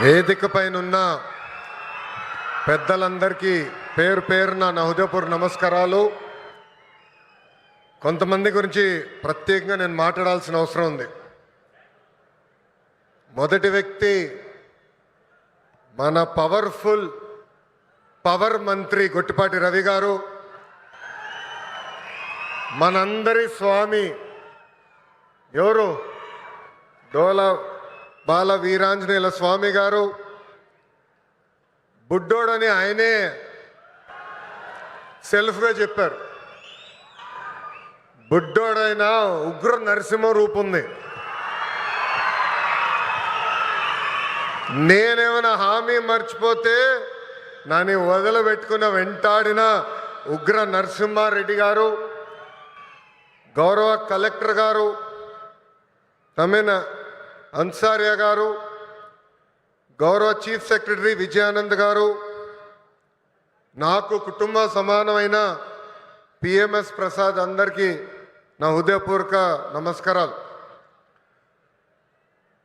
వేదిక పైనున్న పెద్దలందరికీ పేరు పేరున నా హృదయపూర్వక నమస్కారాలు. కొంతమంది గురించి ప్రత్యేకంగా నేను మాట్లాడాల్సిన అవసరం ఉంది. మొదటి వ్యక్తి మన పవర్ మంత్రి గొట్టిపాటి రవి గారు, మనందరి స్వామి ఎవరు డోల బాల వీరాంజనేయుల స్వామి గారు. బుడ్డోడని ఆయనే సెల్ఫ్గా చెప్పారు. బుడ్డోడైనా ఉగ్ర నరసింహ రూపం ఉంది. నేనేమైనా హామీ మర్చిపోతే నన్ను వదిలిపెట్టుకున్న వెంటాడిన ఉగ్ర నరసింహారెడ్డి గారు, గౌరవ కలెక్టర్ గారు తమిన అన్సారియా గారు, గౌరవ చీఫ్ సెక్రటరీ విజయానంద్ గారు, నాకు కుటుంబ సమానమైన పిఎంఎస్ ప్రసాద్, అందరికీ నా హృదయపూర్వక నమస్కారాలు.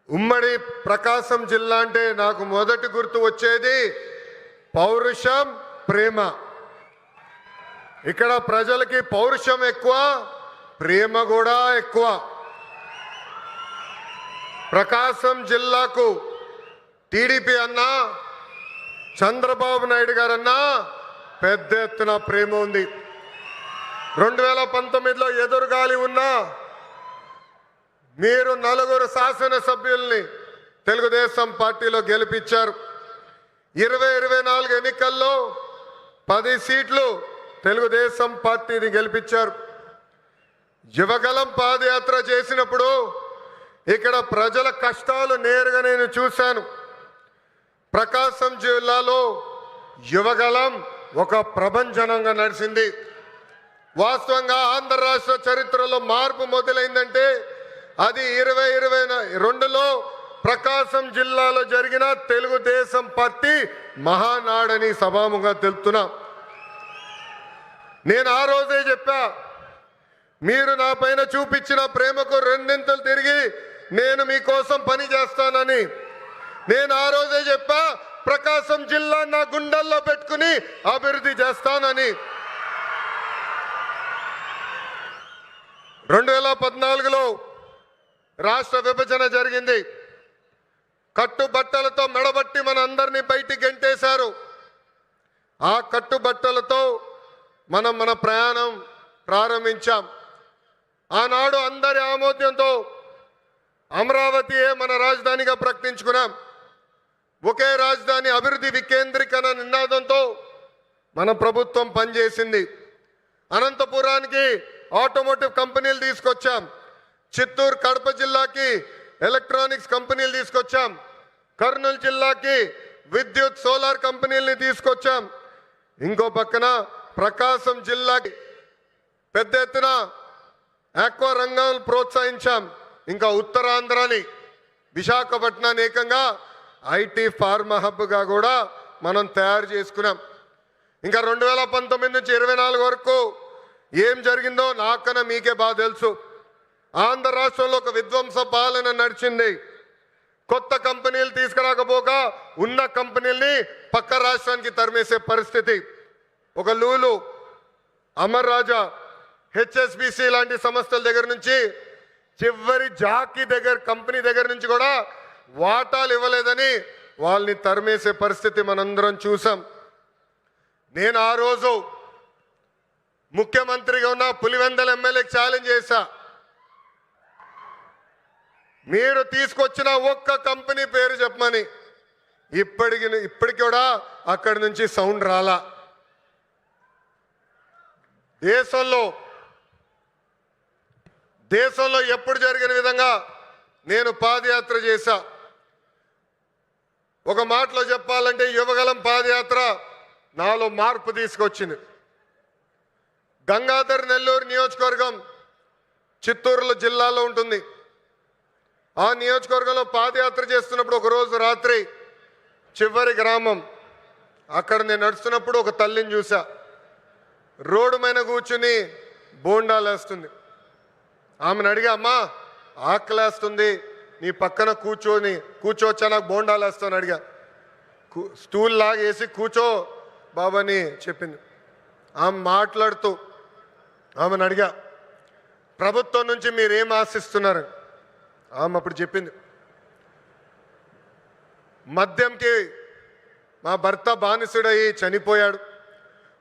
ఉమ్మడి ప్రకాశం జిల్లా అంటే నాకు మొదటి గుర్తు వచ్చేది పౌరుషం, ప్రేమ. ఇక్కడ ప్రజలకి పౌరుషం ఎక్కువ, ప్రేమ కూడా ఎక్కువ. ప్రకాశం జిల్లాకు టీడీపీ అన్నా, చంద్రబాబు నాయుడు గారన్నా పెద్ద ఎత్తున ప్రేమ ఉంది. 2019లో ఎదురుగాలి ఉన్నా మీరు 4 శాసనసభ్యుల్ని తెలుగుదేశం పార్టీలో గెలిపించారు. 2024 ఎన్నికల్లో 10 సీట్లు తెలుగుదేశం పార్టీని గెలిపించారు. యువగలం పాదయాత్ర చేసినప్పుడు ఇక్కడ ప్రజల కష్టాలు నేరుగా నేను చూశాను. ప్రకాశం జిల్లాలో యువగలం ఒక ప్రభంజనంగా నడిచింది. వాస్తవంగా ఆంధ్ర రాష్ట్ర చరిత్రలో మార్పు మొదలైందంటే అది 2022లో ప్రకాశం జిల్లాలో జరిగిన తెలుగుదేశం పార్టీ మహానాడని సభాముగా తెలుపుతున్నా. నేను ఆ రోజే చెప్పా, మీరు నా పైన చూపించిన ప్రేమకు రెండింతలు తిరిగి నేను మీకోసం పని చేస్తానని. నేను ఆ రోజే చెప్పా, ప్రకాశం జిల్లా నా గుండెల్లో పెట్టుకుని అభివృద్ధి చేస్తానని. 2014లో రాష్ట్ర విభజన జరిగింది. కట్టుబట్టలతో మెడబట్టి మన అందరినీ బయటికి గెంటేశారు. ఆ కట్టుబట్టలతో మన ప్రయాణం ప్రారంభించాం. ఆనాడు అందరి ఆమోద్యంతో అమరావతియే మన రాజధానిగా ప్రకటించుకున్నాం. ఒకే రాజధాని, అభివృద్ధి వికేంద్రీకరణ నినాదంతో మన ప్రభుత్వం పనిచేసింది. అనంతపురానికి ఆటోమోటివ్ కంపెనీలు తీసుకొచ్చాం. చిత్తూరు, కడప జిల్లాకి ఎలక్ట్రానిక్స్ కంపెనీలు తీసుకొచ్చాం. కర్నూలు జిల్లాకి విద్యుత్, సోలార్ కంపెనీలని తీసుకొచ్చాం. ఇంకో పక్కన ప్రకాశం జిల్లాకి పెద్ద ఎత్తున ఆక్వా రంగాలను ప్రోత్సహించాం. ఇంకా ఉత్తరాంధ్రని, విశాఖపట్నాన్ని ఏకంగా ఐటీ ఫార్మా హబ్గా కూడా మనం తయారు చేసుకున్నాం. ఇంకా 2019 నుంచి 24 వరకు ఏం జరిగిందో నాకన్నా మీకే బాగా తెలుసు. ఆంధ్ర రాష్ట్రంలో ఒక విధ్వంస పాలన నడిచింది. కొత్త కంపెనీలు తీసుకురాకపోగా ఉన్న కంపెనీల్ని పక్క రాష్ట్రానికి తరిమేసే పరిస్థితి. ఒక లూలు, అమర్ రాజా, హెచ్ఎస్బిసి లాంటి సంస్థల దగ్గర నుంచి చివరి జాకీ కంపెనీ దగ్గర నుంచి కూడా వాటాలు ఇవ్వలేదని వాళ్ళని తరిమేసే పరిస్థితి మనందరం చూసాం. నేను ఆ రోజు ముఖ్యమంత్రిగా ఉన్న పులివెందల ఎమ్మెల్యేకి ఛాలెంజ్ చేశా, మీరు తీసుకొచ్చిన ఒక్క కంపెనీ పేరు చెప్పమని. ఇప్పటికి కూడా అక్కడి నుంచి సౌండ్ రాలా. దేశంలో ఎప్పుడు జరిగిన విధంగా నేను పాదయాత్ర చేశా. ఒక మాటలో చెప్పాలంటే యువగలం పాదయాత్ర నాలో మార్పు తీసుకొచ్చింది. గంగాధర్ నెల్లూరు నియోజకవర్గం చిత్తూరు జిల్లాలో ఉంటుంది. ఆ నియోజకవర్గంలో పాదయాత్ర చేస్తున్నప్పుడు ఒకరోజు రాత్రి చివరి గ్రామం అక్కడ నేను నడుస్తున్నప్పుడు ఒక తల్లిని చూసా. రోడ్డు మీద కూర్చుని బోండాలు వేస్తుంది. ఆమెను అడిగా, అమ్మా ఆకలేస్తుంది, నీ పక్కన కూర్చోవచ్చా, నాకు బోండాలు వేస్తాను అడిగా. స్టూల్ లాగేసి కూర్చో బాబాని చెప్పింది. ఆమె మాట్లాడుతూ ఆమెను అడిగా, ప్రభుత్వం నుంచి మీరేం ఆశిస్తున్నారు? ఆమె అప్పుడు చెప్పింది, మద్యంకి మా భర్త బానిసుడయి చనిపోయాడు.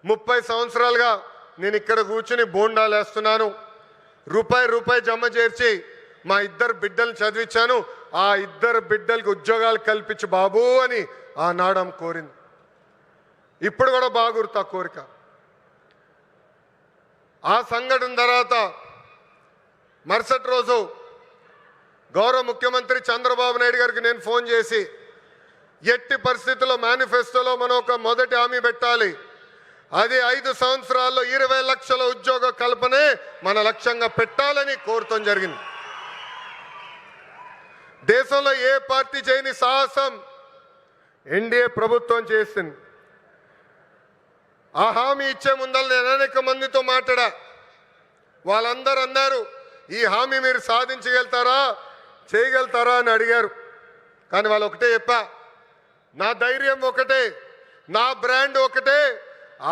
30 సంవత్సరాలుగా నేను ఇక్కడ కూర్చుని బోండాలు వేస్తున్నాను. రూపాయి జమ చేర్చి మా 2 బిడ్డలు చదివించాను. ఆ 2 బిడ్డలకి ఉద్యోగాలు కల్పించు బాబు అని ఆనాడు ఆమె కోరింది. ఇప్పుడు కూడా బాగుర్తా కోరిక. ఆ సంఘటన తర్వాత మరుసటి రోజు గౌరవ ముఖ్యమంత్రి చంద్రబాబు నాయుడు గారికి నేను ఫోన్ చేసి, ఎట్టి పరిస్థితుల్లో మేనిఫెస్టోలో మనం ఒక మొదటి హామీ పెట్టాలి. అది 5 సంవత్సరాల్లో 20 లక్షల ఉద్యోగ కల్పనే మన లక్ష్యంగా పెట్టాలని కోరటం జరిగింది. దేశంలో ఏ పార్టీ చేయని సాహసం ఎన్డీఏ ప్రభుత్వం చేసింది. ఆ హామీ ఇచ్చే ముందర నేను అనేక మందితో మాట్లాడా. వాళ్ళందరూ అన్నారు, ఈ హామీ మీరు సాధించగలుగుతారా, చేయగలుగుతారా అని అడిగారు. కానీ వాళ్ళు ఒకటే చెప్పా, నా ధైర్యం ఒకటే, నా బ్రాండ్ ఒకటే.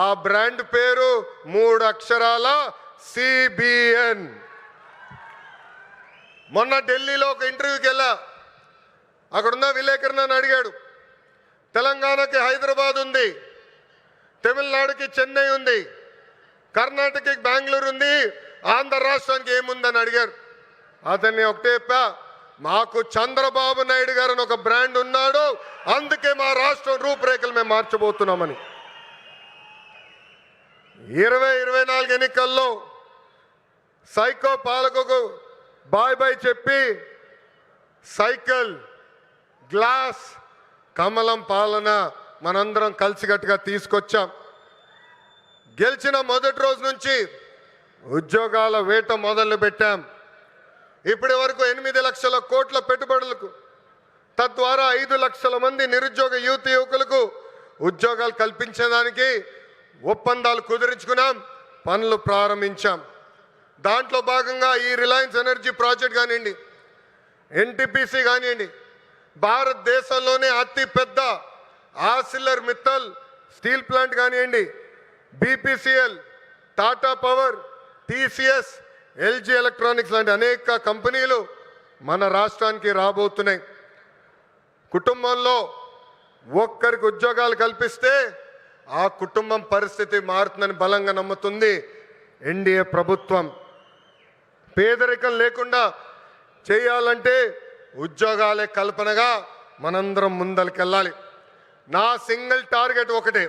ఆ బ్రాండ్ పేరు 3 అక్షరాల సిబిఎన్. మొన్న ఢిల్లీలో ఒక ఇంటర్వ్యూకి వెళ్ళా. అక్కడున్న విలేకరు నన్ను అడిగాడు, తెలంగాణకి హైదరాబాద్ ఉంది, తమిళనాడుకి చెన్నై ఉంది, కర్ణాటకకి బెంగళూరు ఉంది, ఆంధ్ర రాష్ట్రానికి ఏముందని అడిగారు. అతన్ని ఒకటే చెప్పా, మాకు చంద్రబాబు నాయుడు గారు అని ఒక బ్రాండ్ ఉన్నాడు, అందుకే మా రాష్ట్రం రూపురేఖలు మేము మార్చబోతున్నామని. 2024 ఎన్నికల్లో సైకో పాలకుకు బాయ్ చెప్పి సైకిల్, గ్లాస్, కమలం పాలన మనందరం కలిసికట్టుగా తీసుకొచ్చాం. గెలిచిన మొదటి రోజు నుంచి ఉద్యోగాల వేట మొదలు పెట్టాం. ఇప్పటి వరకు 8 లక్షల కోట్ల పెట్టుబడులకు, తద్వారా 5 లక్షల మంది నిరుద్యోగ యువకులకు ఉద్యోగాలు కల్పించడానికి ఒప్పందాలు కుదిరించుకున్నాం, పనులు ప్రారంభించాం. దాంట్లో భాగంగా ఈ రిలయన్స్ ఎనర్జీ ప్రాజెక్ట్ కానివ్వండి, ఎన్టీపీసీ కానివ్వండి, భారతదేశంలోనే అతిపెద్ద ఆర్సిలర్ మిత్తల్ స్టీల్ ప్లాంట్ కానివ్వండి, BPCL, Tata power, TCS, LG electronics లాంటి అనేక కంపెనీలు మన రాష్ట్రానికి రాబోతున్నాయి. కుటుంబంలో ఒక్కరికి ఉద్యోగాలు కల్పిస్తే ఆ కుటుంబం పరిస్థితి మారుతుందని బలంగా నమ్ముతుంది ఎన్డీఏ ప్రభుత్వం. పేదరికం లేకుండా చేయాలంటే ఉద్యోగాలే కల్పనగా మనందరం ముందరికెళ్ళాలి. నా సింగిల్ టార్గెట్ ఒకటే,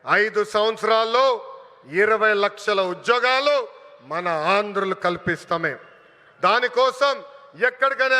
5 సంవత్సరాల్లో 20 లక్షల ఉద్యోగాలు మన ఆంధ్రులు కల్పిస్తామే. దానికోసం ఎక్కడికైనా